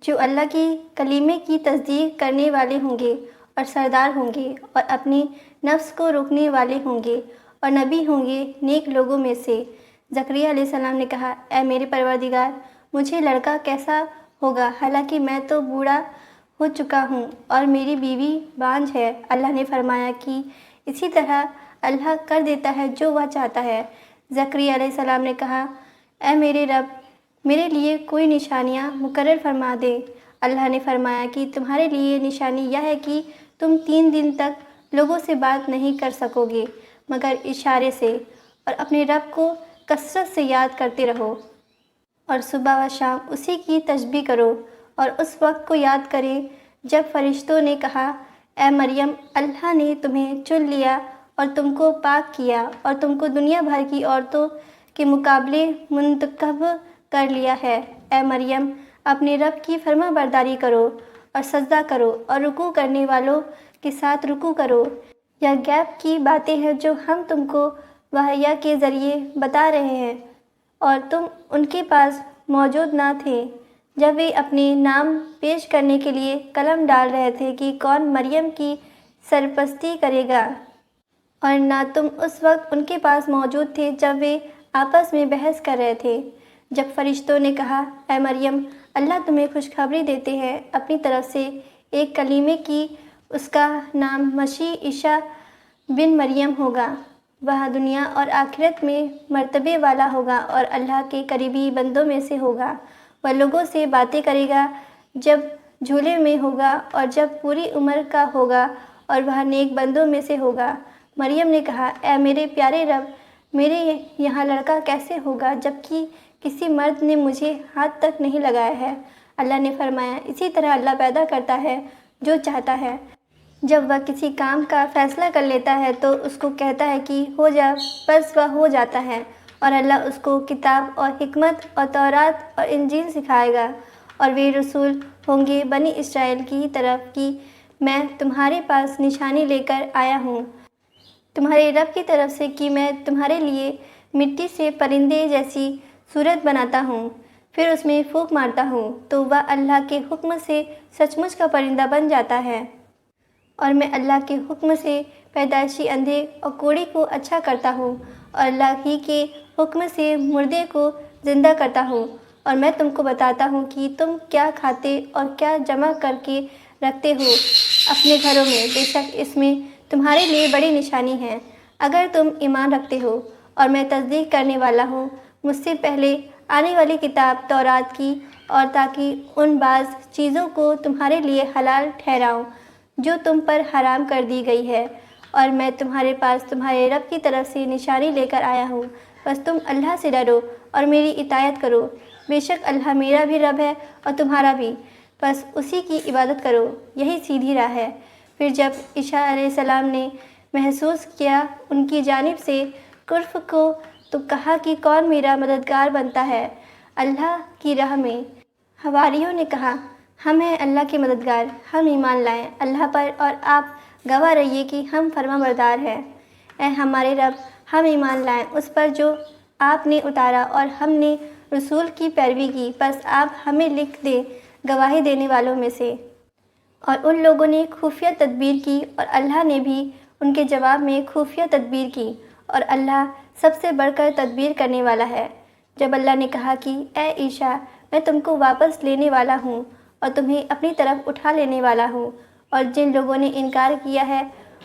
A: جو اللہ کی کلمے کی تصدیق کرنے والے ہوں گے اور سردار ہوں گے اور اپنے نفس کو روکنے والے ہوں گے اور نبی ہوں گے نیک لوگوں میں سے۔ زکریا علیہ السلام نے کہا، اے میرے پروردگار، مجھے لڑکا کیسا ہوگا، حالانکہ میں تو بوڑھا ہو چکا ہوں اور میری بیوی بانجھ ہے۔ اللہ نے فرمایا کہ اسی طرح اللہ کر دیتا ہے جو وہ چاہتا ہے۔ زکریا علیہ السلام نے کہا، اے میرے رب، میرے لیے کوئی نشانیاں مقرر فرما دے۔ اللہ نے فرمایا کہ تمہارے لیے نشانی یہ ہے کہ تم 3 دن تک لوگوں سے بات نہیں کر سکو گے مگر اشارے سے، اور اپنے رب کو کثرت سے یاد کرتے رہو، اور صبح و شام اسی کی تسبیح کرو، اور اس وقت کو یاد کرے جب فرشتوں نے کہا، اے مریم، اللہ نے تمہیں چن لیا اور تم کو پاک کیا اور تم کو دنیا بھر کی عورتوں کے مقابلے منتخب کر لیا ہے۔ اے مریم، اپنے رب کی فرما برداری کرو اور سجدہ کرو اور رکوع کرنے والوں کے ساتھ رکوع کرو۔ یہ غیب کی باتیں ہیں جو ہم تم کو وحی کے ذریعے بتا رہے ہیں، اور تم ان کے پاس موجود نہ تھے جب وہ اپنے نام پیش کرنے کے لیے قلم ڈال رہے تھے کہ کون مریم کی سرپرستی کرے گا، اور نہ تم اس وقت ان کے پاس موجود تھے جب وہ آپس میں بحث کر رہے تھے۔ جب فرشتوں نے کہا، اے مریم، اللہ تمہیں خوشخبری دیتے ہیں اپنی طرف سے ایک کلیمے کی، اس کا نام مسیح عیسیٰ بن مریم ہوگا، وہ دنیا اور آخرت میں مرتبے والا ہوگا اور اللہ کے قریبی بندوں میں سے ہوگا۔ وہ لوگوں سے باتیں کرے گا جب جھولے میں ہوگا اور جب پوری عمر کا ہوگا، اور وہ نیک بندوں میں سے ہوگا۔ مریم نے کہا، اے میرے پیارے رب، میرے یہاں لڑکا کیسے ہوگا جبکہ کسی مرد نے مجھے ہاتھ تک نہیں لگایا ہے؟ اللہ نے فرمایا، اسی طرح اللہ پیدا کرتا ہے جو چاہتا ہے۔ جب وہ کسی کام کا فیصلہ کر لیتا ہے تو اس کو کہتا ہے کہ ہو جا، بس وہ ہو جاتا ہے، اور اللہ اس کو کتاب اور حکمت اور تورات اور انجیل سکھائے گا، اور وہ رسول ہوں گے بنی اسرائیل کی طرف کہ میں تمہارے پاس نشانی لے کر آیا ہوں تمہارے رب کی طرف سے کہ میں تمہارے لیے مٹی سے پرندے جیسی صورت بناتا ہوں، پھر اس میں پھونک مارتا ہوں تو وہ اللہ کے حکم سے سچ مچ کا پرندہ بن جاتا ہے، اور میں اللہ کے حکم سے پیدائشی اندھے اور کوڑی کو اچھا کرتا ہوں، اور اللہ ہی کے حکم سے مردے کو زندہ کرتا ہوں، اور میں تم کو بتاتا ہوں کہ تم کیا کھاتے اور کیا جمع کر کے رکھتے ہو اپنے گھروں میں، بے شک اس میں تمہارے لیے بڑی نشانی ہے اگر تم ایمان رکھتے ہو، اور میں تصدیق کرنے والا ہوں مجھ سے پہلے آنے والی کتاب تورات کی اور تاکہ ان بعض چیزوں کو تمہارے لیے حلال ٹھہراؤں جو تم پر حرام کر دی گئی ہے، اور میں تمہارے پاس تمہارے رب کی طرف سے نشانی لے کر آیا ہوں، بس تم اللہ سے ڈرو اور میری اطاعت کرو، بے شک اللہ میرا بھی رب ہے اور تمہارا بھی، بس اسی کی عبادت کرو، یہی سیدھی راہ ہے۔ پھر جب عیسیٰ علیہ السلام نے محسوس کیا ان کی جانب سے کفر کو تو کہا کہ کون میرا مددگار بنتا ہے اللہ کی راہ میں؟ حواریوں نے کہا ہم ہیں اللہ کے مددگار، ہم ایمان لائیں اللہ پر اور آپ گواہ رہیے کہ ہم فرما بردار ہیں۔ اے ہمارے رب، ہم ایمان لائیں اس پر جو آپ نے اتارا اور ہم نے رسول کی پیروی کی، بس آپ ہمیں لکھ دیں گواہی دینے والوں میں سے۔ اور ان لوگوں نے خفیہ تدبیر کی اور اللہ نے بھی ان کے جواب میں خفیہ تدبیر کی، اور اللہ سب سے بڑھ کر تدبیر کرنے والا ہے۔ جب اللہ نے کہا کہ اے عیسیٰ، میں تم کو واپس لینے والا ہوں اور تمہیں اپنی طرف اٹھا لینے والا ہوں، اور جن لوگوں نے انکار کیا ہے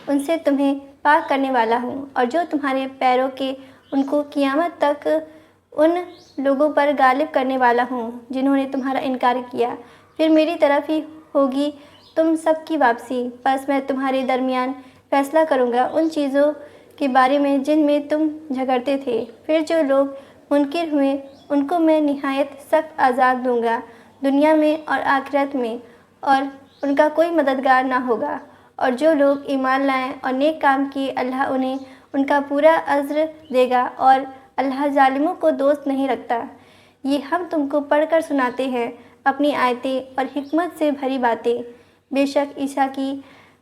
A: ان سے تمہیں پاک کرنے والا ہوں، اور جو تمہارے پیروں کے ان کو قیامت تک ان لوگوں پر غالب کرنے والا ہوں جنہوں نے تمہارا انکار کیا، پھر میری طرف ہی ہوگی تم سب کی واپسی، بس میں تمہارے درمیان فیصلہ کروں گا ان چیزوں کے بارے میں جن میں تم جھگڑتے تھے۔ پھر جو لوگ منکر ہوئے ان کو میں نہایت سخت عذاب دوں گا دنیا میں اور آخرت میں، اور ان کا کوئی مددگار نہ ہوگا۔ اور جو لوگ ایمان لائیں اور نیک کام کیے اللہ انہیں ان کا پورا اجر دے گا، اور اللہ ظالموں کو دوست نہیں رکھتا۔ یہ ہم تم کو پڑھ کر سناتے ہیں اپنی آیتیں اور حکمت سے بھری باتیں۔ بے شک عیسیٰ کی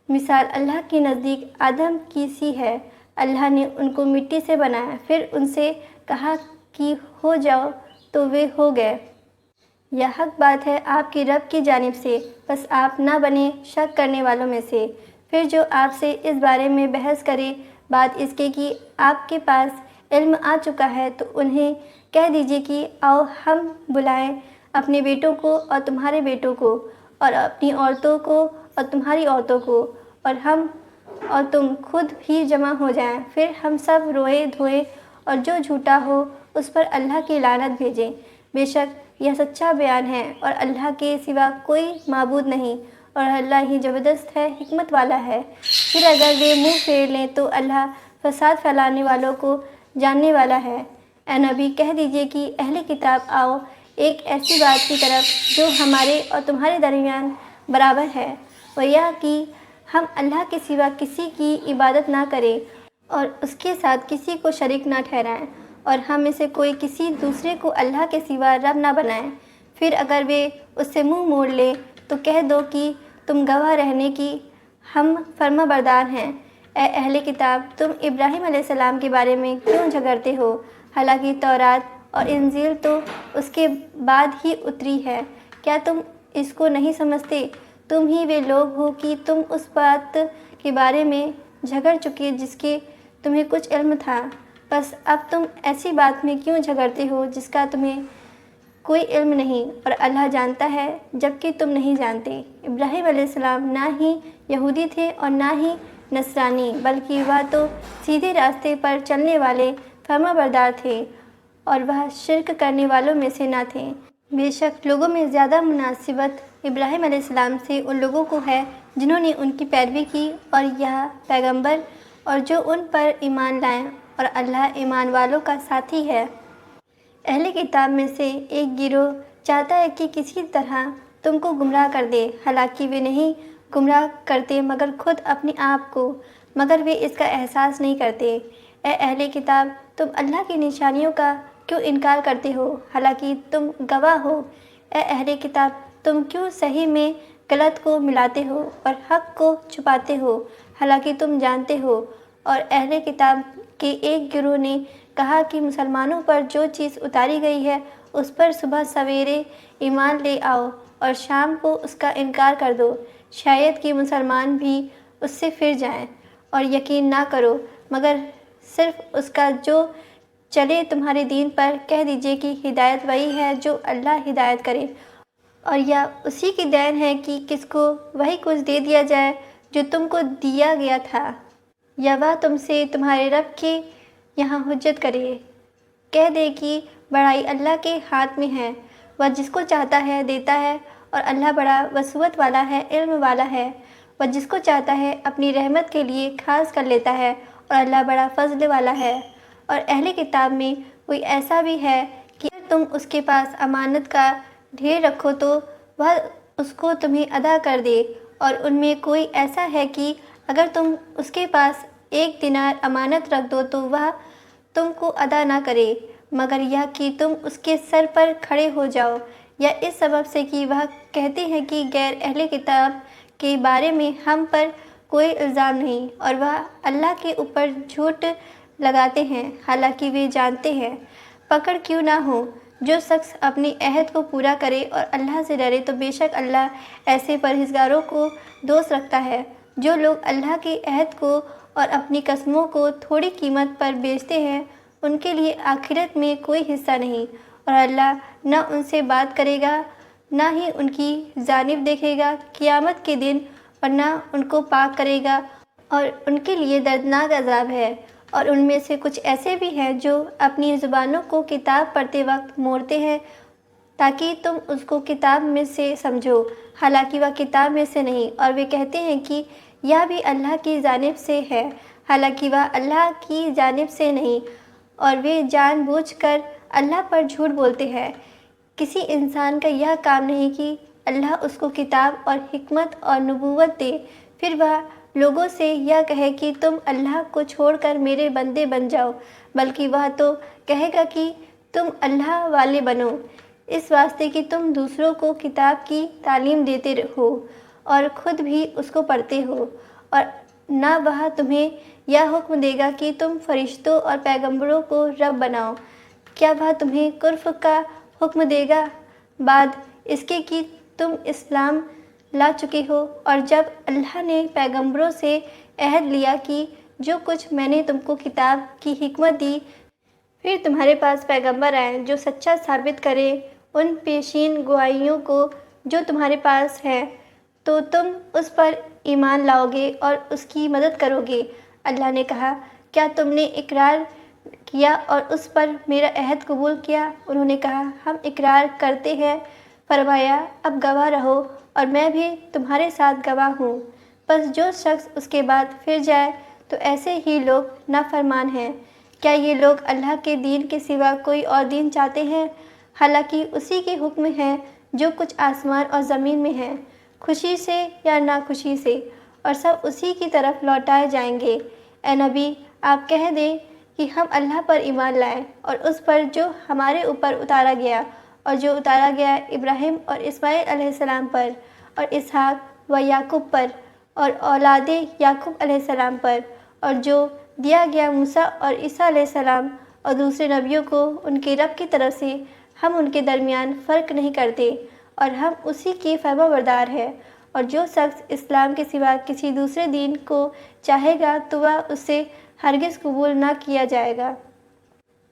A: مثال اللہ کے نزدیک آدم کی سی ہے، اللہ نے ان کو مٹی سے بنایا، پھر ان سے کہا کہ ہو جاؤ تو وہ ہو گئے۔ یہ حق بات ہے آپ کی رب کی جانب سے، بس آپ نہ بنے شک کرنے والوں میں سے۔ پھر جو آپ سے اس بارے میں بحث کرے بات اس کے کہ آپ کے پاس علم آ چکا ہے، تو انہیں کہہ دیجیے کہ آؤ ہم بلائیں اپنے بیٹوں کو اور تمہارے بیٹوں کو، اور اپنی عورتوں کو اور تمہاری عورتوں کو، اور ہم اور تم خود بھی جمع ہو جائیں، پھر ہم سب روئیں دھوئیں، اور جو جھوٹا ہو اس پر اللہ کی لعنت بھیجیں۔ بے شک یہ سچا بیان ہے اور اللہ کے سوا کوئی معبود نہیں، اور اللہ ہی زبردست ہے، حکمت والا ہے۔ پھر اگر وہ منہ پھیر لیں تو اللہ فساد پھیلانے والوں کو جاننے والا ہے۔ اے نبی کہہ دیجیے کہ اہل کتاب آؤ ایک ایسی بات کی طرف جو ہمارے اور تمہارے درمیان برابر ہے، وہ یہ کہ ہم اللہ کے سوا کسی کی عبادت نہ کریں اور اس کے ساتھ کسی کو شریک نہ ٹھہرائیں، اور ہم میں سے کوئی کسی دوسرے کو اللہ کے سوا رب نہ بنائیں۔ پھر اگر وہ اس سے منہ موڑ لے تو کہہ دو کہ تم گواہ رہنے کی ہم فرما بردار ہیں۔ اے اہل کتاب، تم ابراہیم علیہ السلام کے بارے میں کیوں جھگڑتے ہو، حالانکہ تورات اور انجیل تو اس کے بعد ہی اتری ہے؟ کیا تم اس کو نہیں سمجھتے؟ تم ہی وہ لوگ ہو کہ تم اس بات کے بارے میں جھگڑ چکے جس کے تمہیں کچھ علم تھا، بس اب تم ایسی بات میں کیوں جھگڑتے ہو جس کا تمہیں کوئی علم نہیں، اور اللہ جانتا ہے جبکہ تم نہیں جانتے۔ ابراہیم علیہ السلام نہ ہی یہودی تھے اور نہ ہی نصرانی، بلکہ وہ تو سیدھے راستے پر چلنے والے فرما بردار تھے، اور وہ شرک کرنے والوں میں سے نہ تھے۔ بے شک لوگوں میں زیادہ مناسبت ابراہیم علیہ السلام سے ان لوگوں کو ہے جنہوں نے ان کی پیروی کی، اور یہ پیغمبر اور جو ان پر ایمان لائیں، اور اللہ ایمان والوں کا ساتھی ہے۔ اہل کتاب میں سے ایک گروہ چاہتا ہے کہ کسی طرح تم کو گمراہ کر دے، حالانکہ وہ نہیں گمراہ کرتے مگر خود اپنے آپ کو، مگر وہ اس کا احساس نہیں کرتے۔ اے اہل کتاب، تم اللہ کی نشانیوں کا کیوں انکار کرتے ہو حالانکہ تم گواہ ہو؟ اے اہل کتاب، تم کیوں صحیح میں غلط کو ملاتے ہو اور حق کو چھپاتے ہو حالانکہ تم جانتے ہو؟ اور اہل کتاب کے ایک گروہ نے کہا کہ مسلمانوں پر جو چیز اتاری گئی ہے اس پر صبح سویرے ایمان لے آؤ اور شام کو اس کا انکار کر دو، شاید کہ مسلمان بھی اس سے پھر جائیں، اور یقین نہ کرو مگر صرف اس کا جو چلے تمہارے دین پر۔ کہہ دیجیے کہ ہدایت وہی ہے جو اللہ ہدایت کرے، اور یہ اسی کی دین ہے کہ کس کو وہی کچھ دے دیا جائے جو تم کو دیا گیا تھا، یا وہ تم سے تمہارے رب کے یہاں حجت کرے۔ کہہ دے کہ بڑائی اللہ کے ہاتھ میں ہے، وہ جس کو چاہتا ہے دیتا ہے، اور اللہ بڑا وسعت والا ہے، علم والا ہے۔ وہ جس کو چاہتا ہے اپنی رحمت کے لیے خاص کر لیتا ہے، اور اللہ بڑا فضل والا ہے۔ اور اہل کتاب میں کوئی ایسا بھی ہے کہ اگر تم اس کے پاس امانت کا ڈھیر رکھو تو وہ اس کو تمہیں ادا کر دے، اور ان میں کوئی ایسا ہے کہ اگر تم اس کے پاس 1 دینار امانت رکھ دو تو وہ تم کو ادا نہ کرے، مگر یہ کہ تم اس کے سر پر کھڑے ہو جاؤ، یا اس سبب سے کہ وہ کہتے ہیں کہ غیر اہل کتاب کے بارے میں ہم پر کوئی الزام نہیں، اور وہ اللہ کے اوپر جھوٹ لگاتے ہیں، حالانکہ وہ جانتے ہیں۔ پکڑ کیوں نہ ہو، جو شخص اپنی عہد کو پورا کرے اور اللہ سے ڈرے تو بے شک اللہ ایسے پرہیزگاروں کو دوست رکھتا ہے۔ جو لوگ اللہ کے عہد کو اور اپنی قسموں کو تھوڑی قیمت پر بیچتے ہیں، ان کے لیے آخرت میں کوئی حصہ نہیں، اور اللہ نہ ان سے بات کرے گا، نہ ہی ان کی جانب دیکھے گا قیامت کے دن، اور نہ ان کو پاک کرے گا، اور ان کے لیے دردناک عذاب ہے۔ اور ان میں سے کچھ ایسے بھی ہیں جو اپنی زبانوں کو کتاب پڑھتے وقت موڑتے ہیں تاکہ تم اس کو کتاب میں سے سمجھو، حالانکہ وہ کتاب میں سے نہیں، اور وہ کہتے ہیں کہ یہ بھی اللہ کی جانب سے ہے، حالانکہ وہ اللہ کی جانب سے نہیں، اور وہ جان بوجھ کر اللہ پر جھوٹ بولتے ہیں۔ کسی انسان کا یہ کام نہیں کہ اللہ اس کو کتاب اور حکمت اور نبوت دے، پھر وہ لوگوں سے یہ کہے کہ تم اللہ کو چھوڑ کر میرے بندے بن جاؤ، بلکہ وہ تو کہے گا کہ تم اللہ والے بنو، اس واسطے کہ تم دوسروں کو کتاب کی تعلیم دیتے ہو اور خود بھی اس کو پڑھتے ہو، اور نہ وہ تمہیں یہ حکم دے گا کہ تم فرشتوں اور پیغمبروں کو رب بناؤ۔ کیا وہ تمہیں کفر کا حکم دے گا بعد اس کے کہ تم اسلام لا چکے ہو؟ اور جب اللہ نے پیغمبروں سے عہد لیا کہ جو کچھ میں نے تم کو کتاب کی حکمت دی، پھر تمہارے پاس پیغمبر آئے جو سچا ثابت کرے ان پیشین گواہیوں کو جو تمہارے پاس ہیں، تو تم اس پر ایمان لاؤ گے اور اس کی مدد کرو گے۔ اللہ نے کہا، کیا تم نے اقرار کیا اور اس پر میرا عہد قبول کیا؟ انہوں نے کہا، ہم اقرار کرتے ہیں۔ فرمایا، اب گواہ رہو اور میں بھی تمہارے ساتھ گواہ ہوں۔ بس جو شخص اس کے بعد پھر جائے تو ایسے ہی لوگ نافرمان ہیں۔ کیا یہ لوگ اللہ کے دین کے سوا کوئی اور دین چاہتے ہیں، حالانکہ اسی کے حکم ہے جو کچھ آسمان اور زمین میں ہے، خوشی سے یا ناخوشی سے، اور سب اسی کی طرف لوٹائے جائیں گے۔ اے نبی، آپ کہہ دیں کہ ہم اللہ پر ایمان لائے اور اس پر جو ہمارے اوپر اتارا گیا، اور جو اتارا گیا ابراہیم اور اسماعیل علیہ السلام پر، اور اسحاق و یعقوب پر، اور اولاد یعقوب علیہ السلام پر، اور جو دیا گیا موسیٰ اور عیسیٰ علیہ السلام اور دوسرے نبیوں کو ان کے رب کی طرف سے، ہم ان کے درمیان فرق نہیں کرتے، اور ہم اسی کے فرما بردار ہیں۔ اور جو شخص اسلام کے سوا کسی دوسرے دین کو چاہے گا تو وہ اسے ہرگز قبول نہ کیا جائے گا،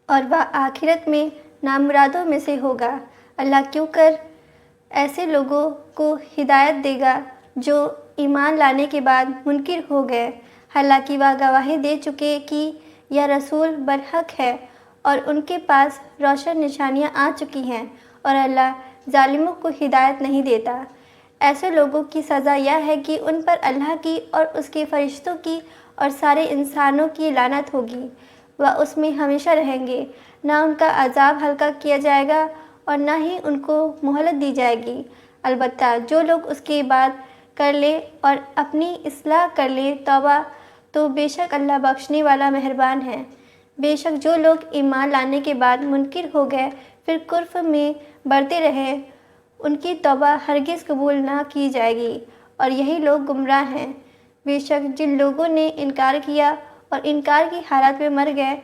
A: اور وہ آخرت میں نامرادوں میں سے ہوگا۔ اللہ کیوں کر ایسے لوگوں کو ہدایت دے گا جو ایمان لانے کے بعد منکر ہو گئے، حالانکہ وہ گواہی دے چکے کہ یہ رسول برحق ہے اور ان کے پاس روشن نشانیاں آ چکی ہیں، اور اللہ ظالموں کو ہدایت نہیں دیتا۔ ایسے لوگوں کی سزا یہ ہے کہ ان پر اللہ کی اور اس کے فرشتوں کی اور سارے انسانوں کی لعنت ہوگی، وہ اس میں ہمیشہ رہیں گے، نہ ان کا عذاب ہلکا کیا جائے گا اور نہ ہی ان کو مہلت دی جائے گی۔ البتہ جو لوگ اس کے بعد کر لے اور اپنی اصلاح کر لے توبہ، تو بے شک اللہ بخشنے والا مہربان ہے۔ بے شک جو لوگ ایمان لانے کے بعد منکر ہو گئے پھر کفر میں بڑھتے رہے، ان کی توبہ ہرگز قبول نہ کی جائے گی، اور یہی لوگ گمراہ ہیں۔ بے شک جن لوگوں نے انکار کیا اور انکار کی حالت میں مر گئے،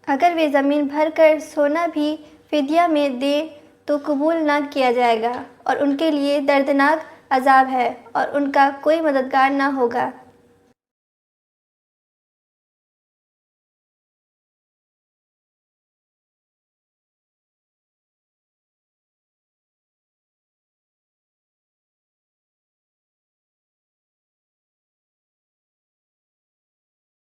A: اگر وہ زمین بھر کر سونا بھی فدیہ میں دیں تو قبول نہ کیا جائے گا، اور ان کے لیے دردناک عذاب ہے، اور ان کا کوئی مددگار نہ ہوگا۔